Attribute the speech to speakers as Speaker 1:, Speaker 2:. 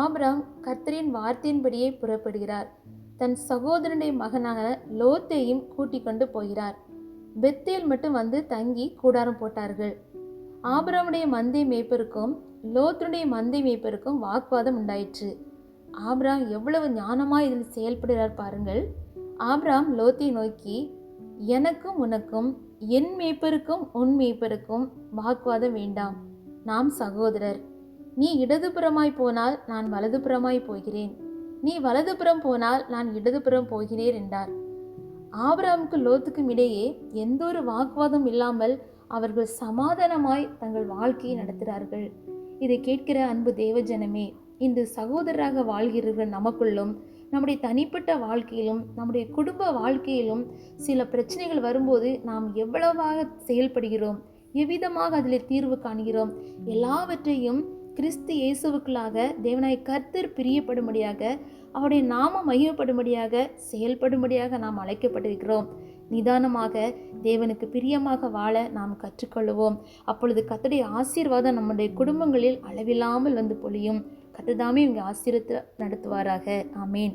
Speaker 1: Abraham கர்த்தரின் வார்த்தையின்படியே புறப்படுகிறார். தன் சகோதரனுடைய மகனான லோத்தையும் கூட்டிக் கொண்டு போகிறார். பெத்தேல் மட்டும் வந்து தங்கி கூடாரம் போட்டார்கள். ஆபிரகாமுடைய மந்தை மேய்ப்பருக்கும் லோத்துடைய மந்தை மேய்ப்பருக்கும் வாக்குவாதம் உண்டாயிற்று. ஆபிரகாம் எவ்வளவு ஞானமாய் இதில் செயல்படுகிறார் பாருங்கள். ஆபிரகாம் லோத்தை நோக்கி, எனக்கும் உனக்கும் என் மேய்ப்பருக்கும் உன் மேய்ப்பருக்கும் வாக்குவாதம் வேண்டாம், நாம் சகோதரர். நீ இடதுபுறமாய் போனால் நான் வலதுபுறமாய் போகிறேன், நீ வலதுபுறம் போனால் நான் இடதுபுறம் போகிறேன் என்றார். ஆபிரகாமுக்கும் லோத்துக்கும் இடையே எந்த ஒரு வாக்குவாதம் இல்லாமல் அவர்கள் சமாதானமாய் தங்கள் வாழ்க்கையை நடத்துகிறார்கள். இதை கேட்கிற அன்பு தேவஜனமே, இந்த சகோதரராக வாழ்கிறவர்கள் நமக்குள்ளும் நம்முடைய தனிப்பட்ட வாழ்க்கையிலும் நம்முடைய குடும்ப வாழ்க்கையிலும் சில பிரச்சனைகள் வரும்போது நாம் எவ்வளவாக செயல்படுகிறோம், எவ்விதமாக அதில் தீர்வு காண்கிறோம், எல்லாவற்றையும் கிறிஸ்து இயேசுவுக்குள்ளாக தேவனாய் கர்த்தர் பிரியப்படும்படியாக அவருடைய நாமம் மகிமைப்படும்படியாக செயல்படும்படியாக நாம் அழைக்கப்பட்டிருக்கிறோம். நிதானமாக தேவனுக்கு பிரியமாக வாழ நாம் கற்றுக்கொள்வோம். அப்பொழுது கர்த்தருடைய ஆசீர்வாதம் நம்முடைய குடும்பங்களில் அளவில்லாமல் வந்து பொழியும். கர்த்தர் தாமே இங்கே ஆசீர்வதித்து நடத்துவாராக. ஆமேன்.